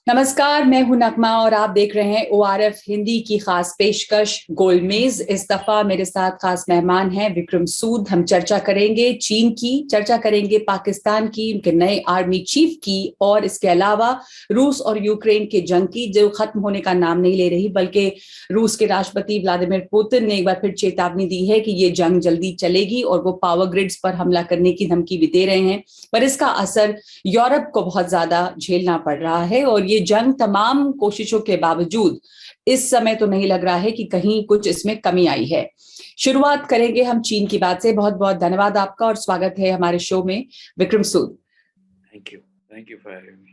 नमस्कार, मैं हूं नगमा और आप देख रहे हैं ORF हिंदी की खास पेशकश गोलमेज। इस दफा मेरे साथ खास मेहमान हैं विक्रम सूद। हम चर्चा करेंगे चीन की, चर्चा करेंगे पाकिस्तान की, उनके नए आर्मी चीफ की, और इसके अलावा रूस और यूक्रेन के जंग की, जो खत्म होने का नाम नहीं ले रही, बल्कि रूस के राष्ट्रपति व्लादिमीर पुतिन ने एक बार फिर चेतावनी दी है कि ये जंग जल्दी चलेगी और वो पावर ग्रिड्स पर हमला करने की धमकी भी दे रहे हैं। पर इसका असर यूरोप को बहुत ज्यादा झेलना पड़ रहा है और ये जंग तमाम कोशिशों के बावजूद इस समय तो नहीं लग रहा है कि कहीं कुछ इसमें कमी आई है। शुरुआत करेंगे हम चीन की बात से। बहुत बहुत धन्यवाद आपका और स्वागत है हमारे शो में Vikram Sood. Thank you for having me.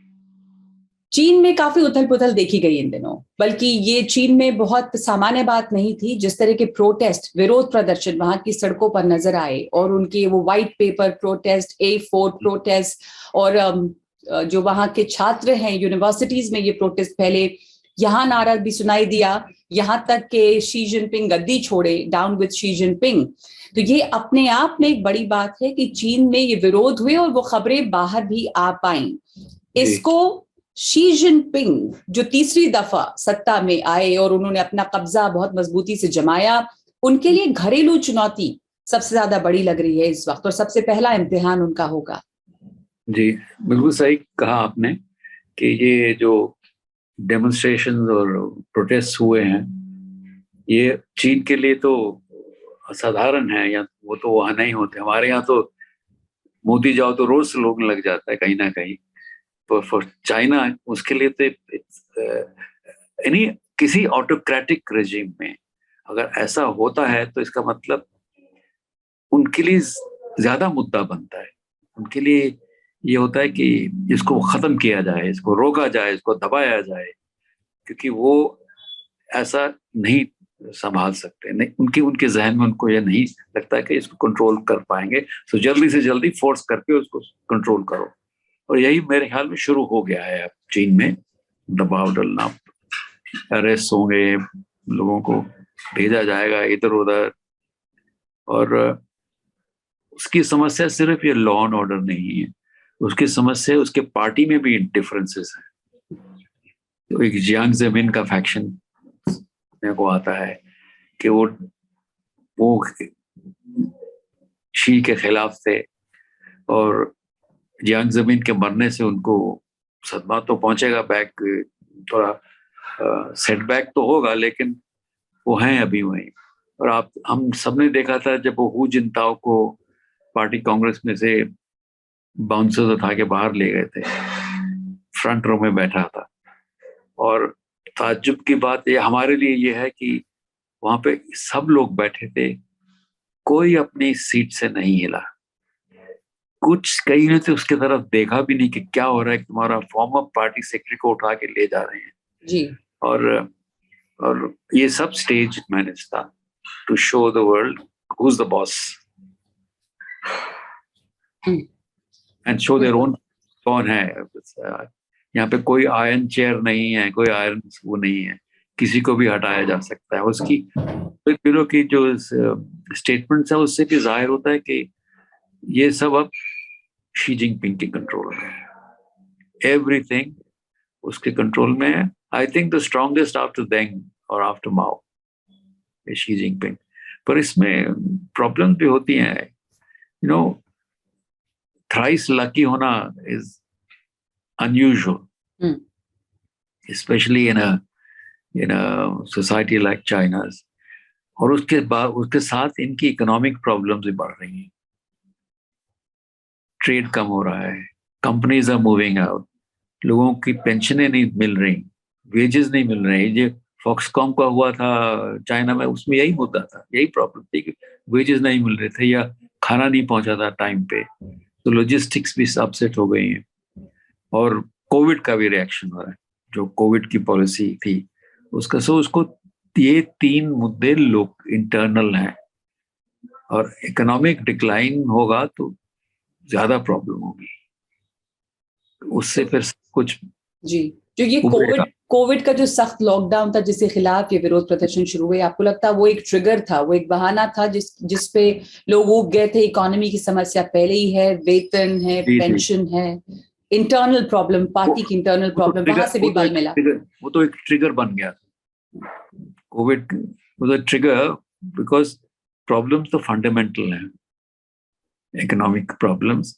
चीन में काफी उथल पुथल देखी गई इन दिनों, बल्कि ये चीन में बहुत सामान्य बात नहीं थी। जिस तरह के प्रोटेस्ट, विरोध प्रदर्शन वहां की सड़कों पर नजर आए और उनके वो white paper protest, A4 protest, और जो वहां के छात्र हैं यूनिवर्सिटीज में ये प्रोटेस्ट फैले। यहाँ नारा भी सुनाई दिया, यहाँ तक के शी जिनपिंग गद्दी छोड़े, डाउन विद शी जिनपिंग। तो ये अपने आप में एक बड़ी बात है कि चीन में ये विरोध हुए और वो खबरें बाहर भी आ पाई। इसको शी जिनपिंग जो तीसरी दफा सत्ता में आए और उन्होंने अपना कब्जा बहुत मजबूती से जमाया, उनके लिए घरेलू चुनौती सबसे ज्यादा बड़ी लग रही है इस वक्त, और सबसे पहला इम्तिहान उनका होगा। जी, बिल्कुल सही कहा आपने कि ये जो डेमोन्स्ट्रेशन और प्रोटेस्ट हुए हैं, ये चीन के लिए तो असाधारण है। या वो तो वहाँ नहीं होते। हमारे यहाँ तो मोदी जाओ तो रोज लोग लग जाता है कहीं ना कहीं। तो फॉर चाइना उसके लिए तो यानी किसी ऑटोक्रेटिक रेजिम में अगर ऐसा होता है तो इसका मतलब उनके लिए ज्यादा मुद्दा बनता है। उनके लिए ये होता है कि इसको खत्म किया जाए, इसको रोका जाए, इसको दबाया जाए, क्योंकि वो ऐसा नहीं संभाल सकते। नहीं, उनके जहन में उनको ये नहीं लगता है कि इसको कंट्रोल कर पाएंगे। तो जल्दी से जल्दी फोर्स करके उसको कंट्रोल करो। और यही मेरे ख्याल में शुरू हो गया है अब चीन में। दबाव डालना, अरेस्ट होंगे, लोगों को भेजा जाएगा इधर उधर। और उसकी समस्या सिर्फ ये लॉ एंड ऑर्डर नहीं है, उसकी समस्या उसके पार्टी में भी डिफरेंसेस हैं। तो एक जियांग ज़ेमिन का फैक्शन मेरे को आता है कि वो शी के खिलाफ थे, और जियांग ज़ेमिन के मरने से उनको सदमा तो पहुंचेगा, थोड़ा सेटबैक तो होगा, लेकिन वो हैं अभी वहीं। और हम सबने देखा था जब वो हू जिनताओ को पार्टी कांग्रेस में से बाउंसर्स उठा के बाहर ले गए थे, फ्रंट रो में बैठा था। और ताज्जुब की बात ये हमारे लिए ये है कि वहां पे सब लोग बैठे थे, कोई अपनी सीट से नहीं हिला। कुछ कई ने तो उसके तरफ देखा भी नहीं कि क्या हो रहा है, तुम्हारा फॉर्मर पार्टी सेक्रेटरी को उठा के ले जा रहे हैं जी। और ये सब स्टेज मैनेज था to show the world who is the boss and show their own कौन है। यहाँ पे कोई आयरन चेयर नहीं है, कोई आयरन वो नहीं है, किसी को भी हटाया जा सकता है। उसकी दिनों की जो स्टेटमेंट है उससे भी जाहिर होता है कि ये सब अब शी जिनपिंग के कंट्रोल में है, एवरीथिंग उसके कंट्रोल में है। I think the strongest after Deng और आफ्टर माओ शी जिनपिंग। पर इसमें प्रॉब्लम भी होती हैं, यू नो, थ्राइस लकी होना is unusual, especially in a society like China's. और उसके साथ इनकी इकोनॉमिक प्रॉब्लम्स भी बढ़ रही हैं। ट्रेड कम हो रहा है, कंपनीज आर मूविंग आउट, लोगों की पेंशनें नहीं मिल रही, वेजेस नहीं मिल रहे। ये फॉक्सकॉम का हुआ था चाइना में, उसमें यही मुद्दा था, यही प्रॉब्लम थी कि वेजेस नहीं मिल रहे थे या खाना नहीं पहुंचा था टाइम पे। तो लॉजिस्टिक्स भी अपसेट हो गई हैं। और कोविड का भी रिएक्शन हो रहा है, जो कोविड की पॉलिसी थी उसको ये तीन मुद्दे लोग इंटरनल हैं। और इकोनॉमिक डिक्लाइन होगा तो ज्यादा प्रॉब्लम होगी, उससे फिर कुछ जी। जो ये कोविड का जो सख्त लॉकडाउन था जिसके खिलाफ ये विरोध प्रदर्शन शुरू हुए, आपको लगता है वो एक ट्रिगर था, वो एक बहाना था जिस पे लोग उग गए थे? इकोनॉमी की समस्या पहले ही है, वेतन है, पेंशन है। इंटरनल प्रॉब्लम, पार्टी की इंटरनल प्रॉब्लम, वहां से भी बल मिला। वो तो एक ट्रिगर बन गया। Covid was a trigger because problems तो फंडामेंटल हैं, इकोनॉमिक प्रॉब्लम्स।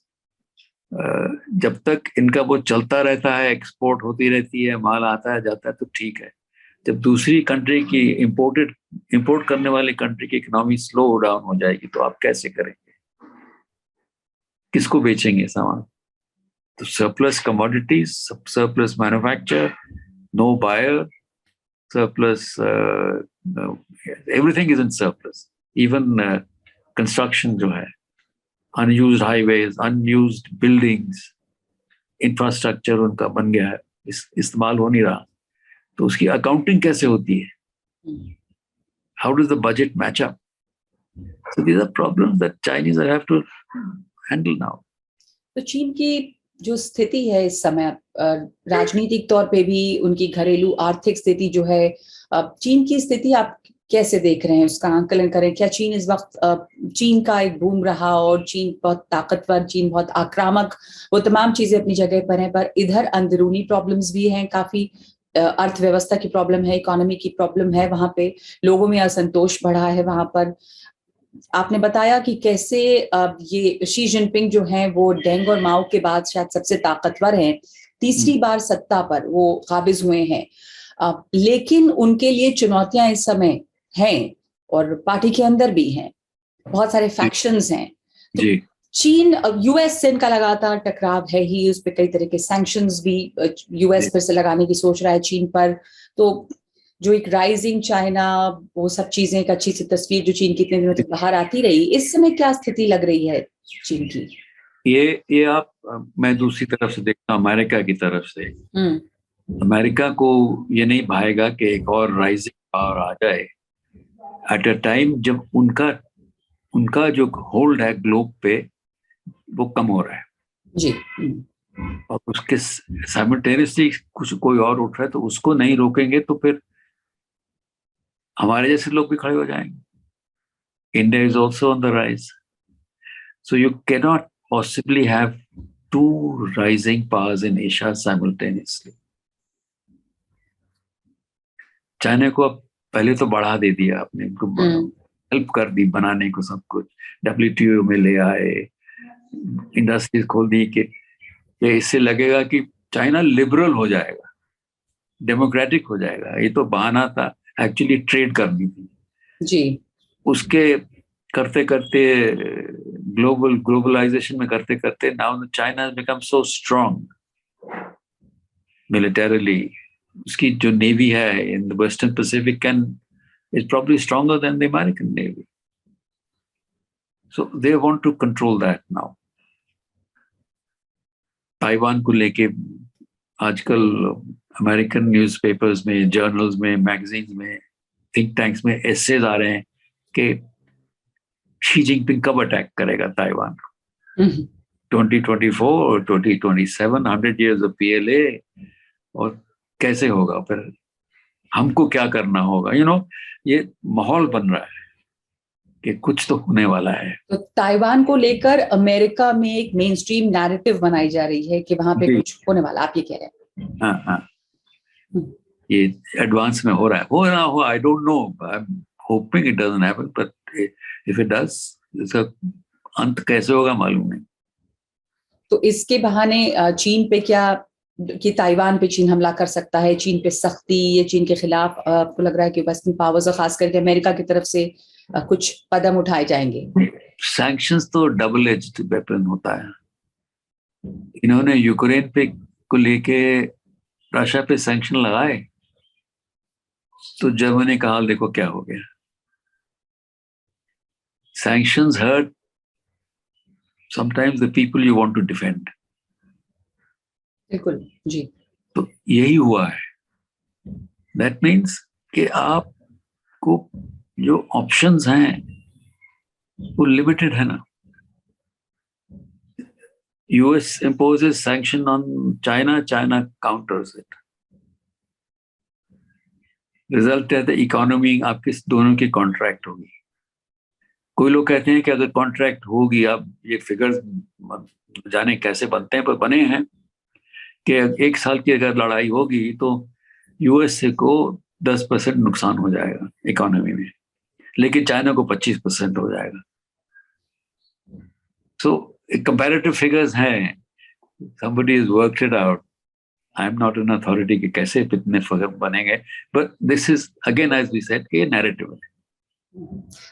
जब तक इनका वो चलता रहता है, एक्सपोर्ट होती रहती है, माल आता है जाता है तो ठीक है। जब दूसरी कंट्री की इंपोर्ट करने वाली कंट्री की इकोनॉमी स्लो डाउन हो जाएगी तो आप कैसे करेंगे, किसको बेचेंगे सामान? तो surplus commodities, surplus manufacture, no buyer, surplus, everything is in surplus. Even construction जो है, unused highways, unused buildings, infrastructure उनका बन गया है, इस्तेमाल हो नहीं रहा, तो उसकी अकाउंटिंग कैसे होती है? How does the budget match up? So these are problems that Chinese have to handle now. तो चीन की जो स्थिति है इस समय, राजनीतिक तौर पे भी, उनकी घरेलू आर्थिक स्थिति जो है, चीन की स्थिति आप कैसे देख रहे हैं, उसका आंकलन करें? क्या चीन इस वक्त चीन का एक बूम रहा और चीन बहुत ताकतवर, चीन बहुत आक्रामक, वो तमाम चीजें अपनी जगह पर हैं, पर इधर अंदरूनी प्रॉब्लम्स भी हैं, काफी अर्थव्यवस्था की प्रॉब्लम है, इकोनॉमी की प्रॉब्लम है, वहां पे लोगों में असंतोष बढ़ा है। वहां पर आपने बताया कि कैसे ये शी जिनपिंग जो हैं वो डेंग और माओ के बाद शायद सबसे ताकतवर हैं, तीसरी बार सत्ता पर वो काबिज हुए हैं, लेकिन उनके लिए चुनौतियां इस समय हैं और पार्टी के अंदर भी हैं, बहुत सारे फैक्शंस हैं। तो चीन, यूएस से इनका लगातार टकराव है ही, उस पर कई तरह के सैंक्शंस भी यूएस फिर से लगाने की सोच रहा है चीन पर। तो जो एक राइजिंग चाइना, वो सब चीजें, एक अच्छी सी तस्वीर जो चीन की इतने दिनों तक बाहर आती रही, इस समय क्या स्थिति लग रही है चीन की? ये आप, मैं दूसरी तरफ से देखता हूँ, अमेरिका की तरफ से। अमेरिका को ये नहीं भाएगा कि एक और राइजिंग पावर आ जाए एट अ टाइम जब उनका जो होल्ड है ग्लोब पे वो कम हो रहा है जी। और उसके साइमल्टेनियसली कुछ कोई और उठ रहा है, तो उसको नहीं रोकेंगे तो फिर हमारे जैसे लोग भी खड़े हो जाएंगे। India is also on the rise, so you cannot possibly have two rising powers in Asia simultaneously. China को अब पहले तो बढ़ा दे दिया आपने, उनको हेल्प कर दी बनाने को सब कुछ, WTO में ले आए, इंडस्ट्रीज खोल दी कि इससे लगेगा कि चाइना लिबरल हो जाएगा, डेमोक्रेटिक हो जाएगा। ये तो बहाना था, एक्चुअली ट्रेड करनी थी जी। उसके करते करते ग्लोबलाइजेशन में करते करते now China has become so strong militarily. उसकी जो नेवी है in the western Pacific can is probably stronger than the American navy, so they want to control that now. Taiwan को लेके आजकल अमेरिकन न्यूज़पेपर्स में, जर्नल्स में, magazines में, think tanks में एसेज आ रहे हैं कि शी जिनपिंग कब अटैक करेगा ताइवान को, 2024 और 2027, 100 years of PLA, और कैसे होगा, फिर हमको क्या करना होगा, ये माहौल बन रहा है कि कुछ तो होने वाला है। तो ताइवान को लेकर अमेरिका में एक मेन स्ट्रीम नैरेटिव बनाई जा रही है कि वहां पे कुछ होने वाला, आप ये कह रहे हैं? हाँ, ये एडवांस में हो रहा है, I don't know, I am hoping it doesn't happen, but if it does, इसका अंत कैसे होगा मालूम नहीं। तो इसके बहाने चीन पे क्या, कि ताइवान पे चीन हमला कर सकता है, चीन पे सख्ती, ये चीन के खिलाफ आपको लग रहा है कि वेस्टर्न पावर्स और खास करके अमेरिका की तरफ से कुछ कदम उठाए जाएंगे? सैंक्शंस तो डबल एज्ड वेपन होता है। इन्होंने यूक्रेन पे को लेके रशिया पे सैंक्शन लगाए तो जर्मनी का हाल देखो क्या हो गया। Sanctions hurt sometimes the people you want to defend. बिल्कुल जी। तो यही हुआ है। दैट मीन्स कि आपको जो ऑप्शंस हैं वो लिमिटेड है ना। US imposes sanction on China, China counters it. Result है तो इकोनॉमी आपकी दोनों की कॉन्ट्रैक्ट होगी। कोई लोग कहते हैं कि अगर कॉन्ट्रैक्ट होगी, अब ये फिगर्स जाने कैसे बनते हैं पर बने हैं, कि 1 साल की अगर लड़ाई होगी तो यूएसए को 10% नुकसान हो जाएगा इकोनॉमी में, लेकिन चाइना को 25% हो जाएगा। सो कंपैरेटिव फिगर्स हैं, somebody has worked it out. I am not an authority कि कैसे इतने फिगर बनेंगे, but this is again as we said कि narrative है।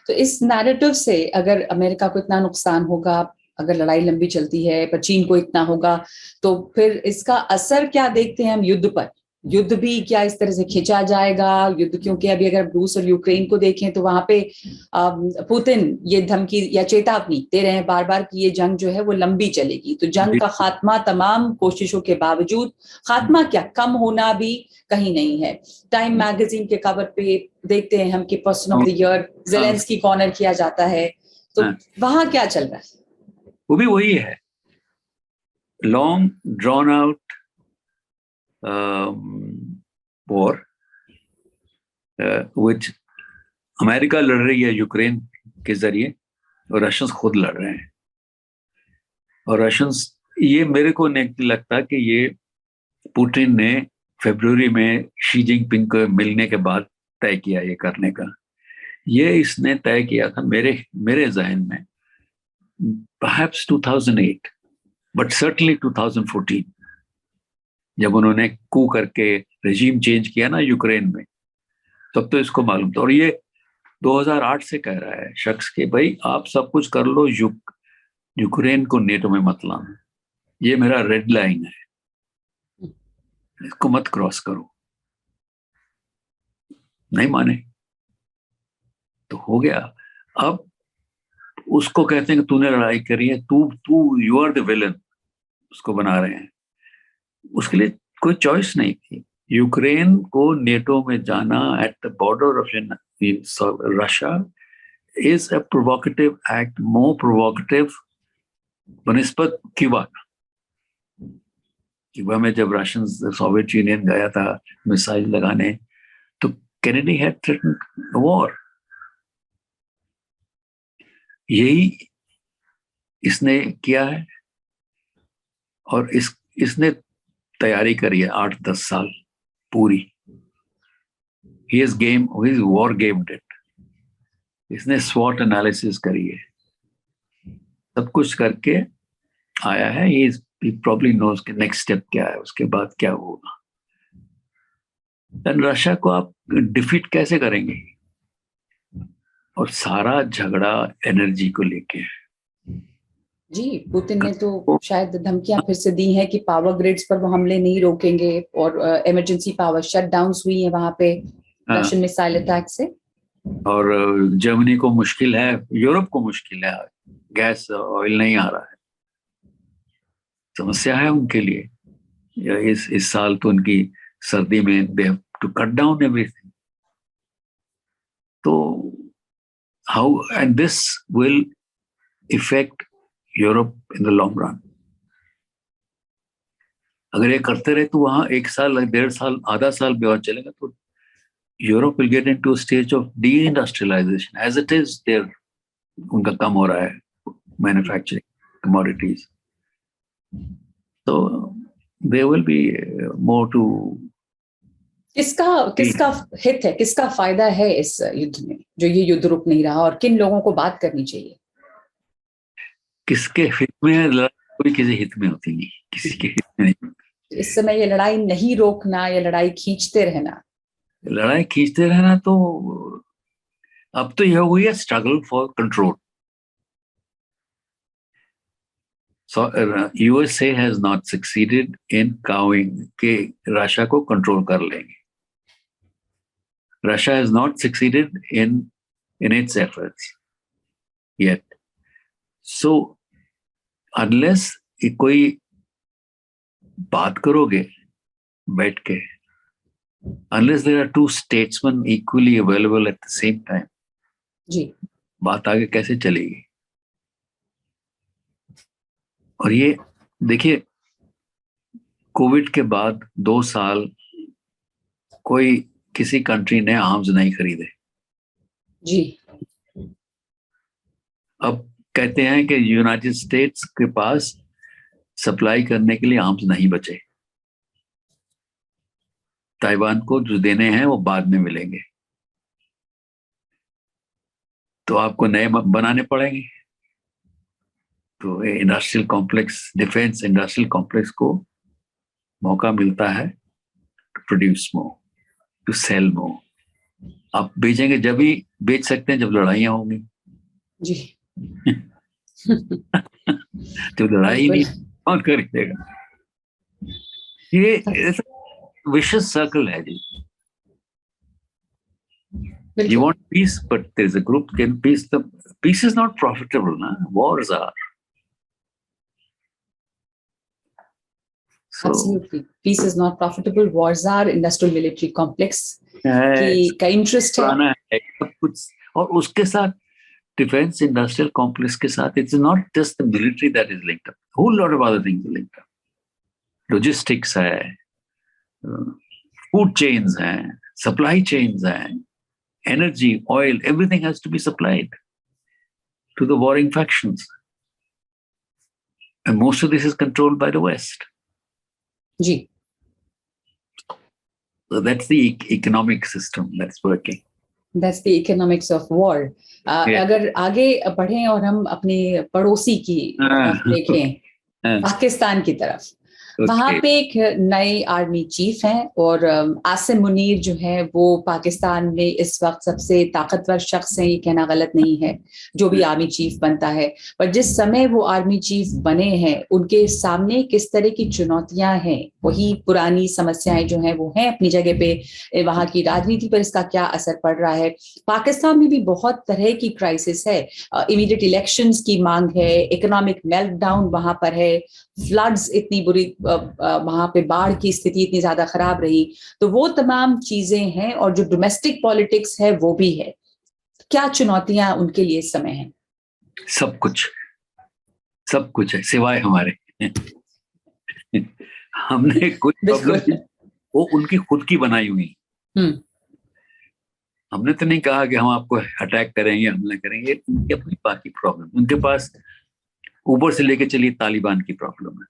तो इस नैरेटिव से अगर अमेरिका को इतना नुकसान होगा, अगर लड़ाई लंबी चलती है, पर चीन को इतना होगा, तो फिर इसका असर क्या देखते हैं हम युद्ध पर? युद्ध भी क्या इस तरह से खिंचा जाएगा? युद्ध, क्योंकि अभी अगर रूस और यूक्रेन को देखें तो वहां पे पुतिन ये धमकी या चेतावनी दे रहे हैं बार बार कि ये जंग जो है वो लंबी चलेगी। तो जंग का खात्मा तमाम कोशिशों के बावजूद, खात्मा क्या, कम होना भी कहीं नहीं है। टाइम मैगजीन के कवर पे देखते हैं हम कि person of the year Zelensky को ऑनर किया जाता है। तो वहां क्या चल रहा है? वो भी वही है, long drawn out war which America लड़ रही है यूक्रेन के जरिए, और रशियंस खुद लड़ रहे हैं। और रशियंस, ये मेरे को नहीं लगता कि ये पुतिन ने फरवरी में शी जिनपिंग को मिलने के बाद तय किया ये करने का। ये इसने तय किया था मेरे ज़हन में perhaps 2008, but certainly 2014, जब उन्होंने कू करके रेजिम चेंज किया ना यूक्रेन में, तब तो इसको मालूम था। और ये 2008 से कह रहा है शख्स कि भाई आप सब कुछ कर लो, यूक्रेन को नेटो में मत लाना, ये मेरा रेड लाइन है, इसको मत क्रॉस करो। नहीं माने तो हो गया। अब उसको कहते हैं कि तूने लड़ाई करी है, तू यू आर द विलन, उसको बना रहे हैं। उसके लिए कोई चॉइस नहीं थी। यूक्रेन को नेटो में जाना at the border of Russia is a provocative act, more provocative बनिस्बत क्यूबा। क्यूबा में जब रशियन सोवियत यूनियन गया था मिसाइल लगाने, तो केनेडी हैड थ्रेटन्ड वॉर। यही इसने किया है, और इसने तैयारी करी है 8-10 साल पूरी। He has war gamed it. इसने SWOT एनालिसिस करी है, सब कुछ करके आया है। he probably knows कि नेक्स्ट स्टेप क्या है, उसके बाद क्या होगा। रशिया को आप डिफीट कैसे करेंगे? और सारा झगड़ा एनर्जी को लेके है। जी, पुतिन ने तो शायद धमकियां फिर से दी हैं कि पावर ग्रिड्स पर वो हमले नहीं रोकेंगे, और इमरजेंसी पावर शटडाउन्स हुई है वहां पे रशियन मिसाइल अटैक से। और जर्मनी को मुश्किल है, यूरोप को मुश्किल है, गैस ऑयल नहीं आ रहा है, समस्या है उनके लिए। इस साल तो उनकी सर्दी में they have to cut down everything. तो how and this will effect Europe in the long run. अगर ये करते रहे तो वहां 1 साल, 1.5 साल, आधा साल भी और चलेगा तो Europe will get into stage of deindustrialisation as it is there. उनका कम हो रहा है मैन्युफैक्चरिंग कमोडिटीज, तो they will be more too. किसका हित है, किसका फायदा है इस युद्ध में, जो ये युद्ध रुक नहीं रहा, और किन लोगों को बात करनी चाहिए? किसके हित में है लड़ाई? कोई किसी हित में होती नहीं, किसी के हित में नहीं। इस समय ये लड़ाई नहीं रोकना या लड़ाई खींचते रहना, लड़ाई खींचते रहना तो अब तो यह हो गई है struggle for control. So USA has not succeeded in cowing के रशिया को कंट्रोल कर लेंगे। Russia has not succeeded in its efforts yet. So unless कोई बात करोगे बैठ के, unless there are two statesmen equally available at the same time, जी, बात आगे कैसे चलेगी? और ये देखिए, कोविड के बाद 2 साल कोई किसी कंट्री ने आर्म्स नहीं खरीदे। जी, अब कहते हैं कि यूनाइटेड स्टेट्स के पास सप्लाई करने के लिए आर्म्स नहीं बचे। ताइवान को जो देने हैं वो बाद में मिलेंगे, तो आपको नए बनाने पड़ेंगे। तो industrial complex, defence industrial complex को मौका मिलता है to produce more, to sell more. आप बेचेंगे जब ही बेच सकते हैं जब लड़ाइयाँ होंगी। जी। तो लड़ाई नहीं, बिल्कुल। कौन खरीदेगा? ये विशियस सर्कल है जी। You बिल्कुल। want peace, but there's a group can peace. The peace is not profitable, na? Wars are. So Absolutely. Peace is not profitable. Wars are industrial military complex है, का इंटरेस्ट है। पुराना है सब कुछ, और उसके साथ डिफेंस इंडस्ट्रियल कॉम्प्लेक्स के साथ it's not just the military that is linked up, whole lot of other things linked up. Logistics है, फूड चेन्स हैं, सप्लाई चेन्स हैं, energy, oil, everything has to be supplied to the warring factions. And most of this is controlled by the West. जी। So that's the economic system that's working. That's the economics of war. Yeah. अगर आगे बढ़ें और हम अपने पड़ोसी की तरफ देखें, पाकिस्तान की तरफ, वहां पे एक नए आर्मी चीफ हैं और आसिम मुनीर जो है वो पाकिस्तान में इस वक्त सबसे ताकतवर शख्स हैं, ये कहना गलत नहीं है, जो भी आर्मी चीफ बनता है। पर जिस समय वो आर्मी चीफ बने हैं उनके सामने किस तरह की चुनौतियां हैं, वही पुरानी समस्याएं जो हैं वो हैं अपनी जगह पे। वहां की राजनीति पर इसका क्या असर पड़ रहा है? पाकिस्तान में भी बहुत तरह की क्राइसिस है, इमीडिएट इलेक्शंस की मांग है, इकोनॉमिक मेल्टडाउन वहां पर है, फ्लड्स इतनी बुरी, वहां पे बाढ़ की स्थिति इतनी ज्यादा खराब रही, तो वो तमाम चीजें हैं और जो डोमेस्टिक पॉलिटिक्स है वो भी है। क्या चुनौतियां उनके लिए इस समय हैं? सब कुछ है सिवाय हमारे। हमने कुछ प्रॉब्लम वो उनकी खुद की बनाई हुई। हमने तो नहीं कहा कि हम आपको अटैक करेंगे, हमला करेंगे, उनकी अपनी बाकी प्रॉब्लम। उनके पास ऊपर से लेके चलिए तालिबान की प्रॉब्लम है,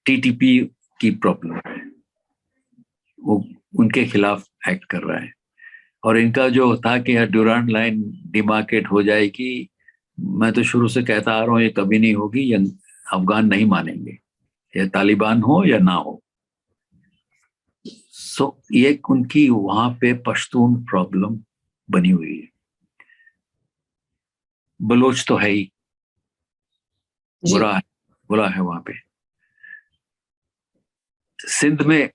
टीटीपी की प्रॉब्लम है, वो उनके खिलाफ एक्ट कर रहा है। और इनका जो था कि ड्यूरांड लाइन डिमार्केट हो जाएगी, मैं तो शुरू से कहता आ रहा हूँ ये कभी नहीं होगी, ये अफगान नहीं मानेंगे, या तालिबान हो या ना हो। सो ये उनकी वहां पे पश्तून प्रॉब्लम बनी हुई है। बलोच तो है ही, बुरा है वहां पे। सिंध में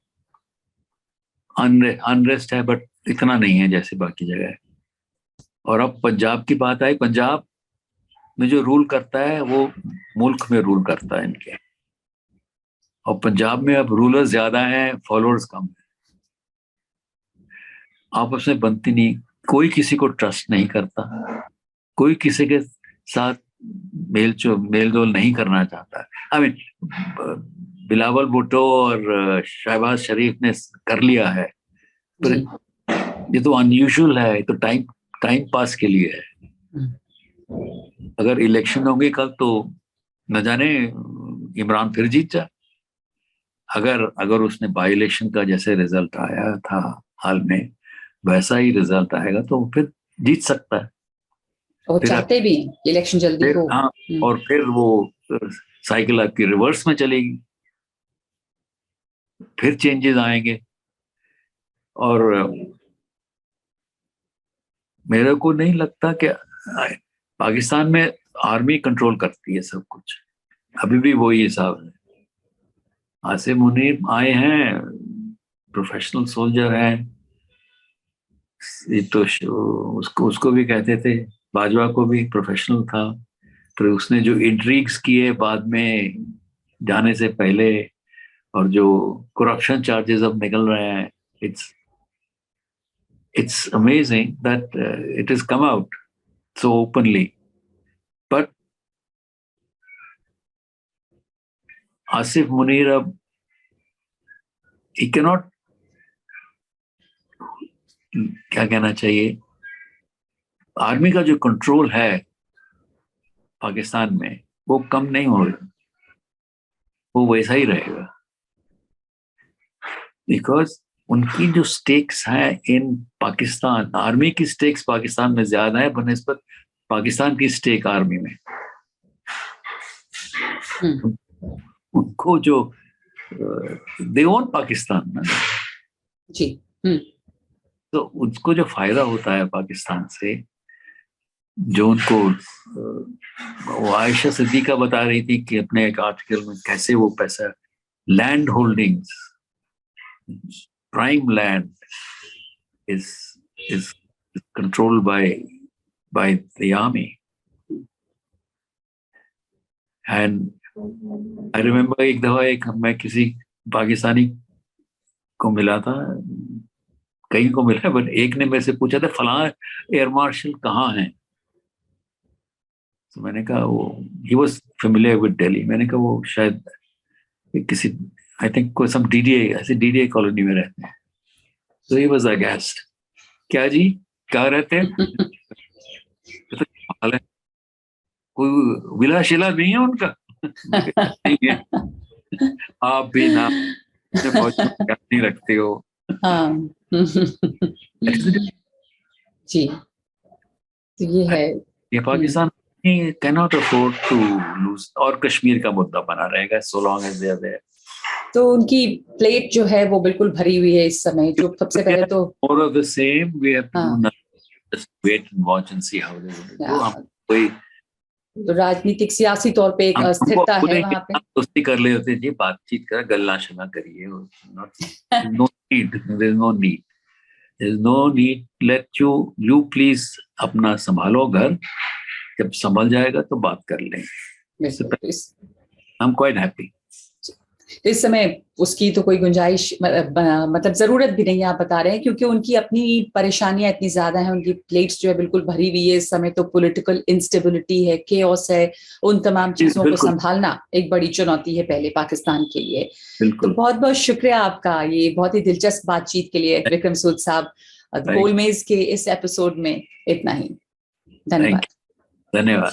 अनरेस्ट है, बट इतना नहीं है जैसे बाकी जगह है। और अब पंजाब की बात आई, पंजाब में जो रूल करता है वो मुल्क में रूल करता है इनके, और पंजाब में अब रूलर्स ज्यादा हैं, फॉलोअर्स कम है, आपस में बनती नहीं, कोई किसी को ट्रस्ट नहीं करता, कोई किसी के साथ मेलजोल नहीं करना चाहता। आई मीन बिलावल भुट्टो और शहबाज शरीफ ने कर लिया है, पर ये तो अनयूजुअल है, ये तो टाइम पास के लिए है। अगर इलेक्शन होंगे कल तो न जाने इमरान फिर जीत जाए। अगर उसने बाई इलेक्शन का जैसे रिजल्ट आया था हाल में वैसा ही रिजल्ट आएगा तो फिर जीत सकता है। वो चाहते भी इलेक्शन जल्दी हो। हाँ, और फिर वो साइकिल आपकी रिवर्स में चलेगी, फिर चेंजेस आएंगे। और मेरे को नहीं लगता कि पाकिस्तान में आर्मी कंट्रोल करती है सब कुछ, अभी भी वही हिसाब है। आसिम मुनीर आए हैं, प्रोफेशनल सोल्जर हैं, तो उसको भी कहते थे, बाजवा को भी प्रोफेशनल था, फिर उसने जो इंट्रीग्स किए बाद में जाने से पहले, और जो करप्शन चार्जेस अब निकल रहे हैं, it's amazing that it has come out so openly. But Asif Munir, he cannot, क्या कहना चाहिए, आर्मी का जो कंट्रोल है पाकिस्तान में वो कम नहीं होगा, वो वैसा ही रहेगा, बिकॉज उनकी जो स्टेक्स हैं इन पाकिस्तान, आर्मी की स्टेक्स पाकिस्तान में ज्यादा है बनिस्बत पाकिस्तान की स्टेक आर्मी में। उनको जो दे ओन पाकिस्तान ना जी। तो उसको जो फायदा होता है पाकिस्तान से, जो उनको वो आयशा सिद्दीका बता रही थी कि अपने एक आर्टिकल में कैसे वो पैसा, land holdings, prime land is controlled by the army. And I remember एक दफा मैं किसी पाकिस्तानी को मिला था, कहीं को मिला, बट एक ने मेरे से पूछा था फलां एयर मार्शल कहाँ हैं। तो मैंने कहा वो he was familiar with Delhi. मैंने कहा वो शायद किसी आई थिंक कोई सम डीडीए, ऐसे डीडीए कॉलोनी में रहते हैं। तो ही वॉज अ गेस्ट। क्या जी, क्या रहते हैं? तो हाल है, कोई विला शिला नहीं है उनका? नहीं है। आप भी ना नहीं रखते हो। जी, तो ये है, ये Pakistan can not afford to lose, और कश्मीर का मुद्दा बना रहेगा so long as they are there. तो उनकी प्लेट जो है वो बिल्कुल भरी हुई है इस समय। जो सबसे पहले तो more of the same, we have to do nothing, just wait and watch and see how they will do. हम कोई तो राजनीतिक सियासी तौर पे एक अस्थिरता है वहां पे। दोस्ती कर लेते जी, बातचीत कर, गल्ला शला करिए। No need, there is no need, there is no need. Let you please अपना संभालो घर, जब संभल जाएगा तो बात कर लेंगे। I am quite happy. तो इस समय उसकी तो कोई गुंजाइश मतलब जरूरत भी नहीं, आप बता रहे हैं, क्योंकि उनकी अपनी परेशानियां इतनी ज्यादा हैं। उनकी प्लेट्स जो है बिल्कुल भरी हुई है इस समय। तो पॉलिटिकल इंस्टेबिलिटी है, केओस है, उन तमाम चीजों को संभालना एक बड़ी चुनौती है पहले पाकिस्तान के लिए। तो बहुत बहुत शुक्रिया आपका ये बहुत ही दिलचस्प बातचीत के लिए विक्रम सूद साहब। गोलमेज के इस एपिसोड में इतना ही। धन्यवाद। धन्यवाद।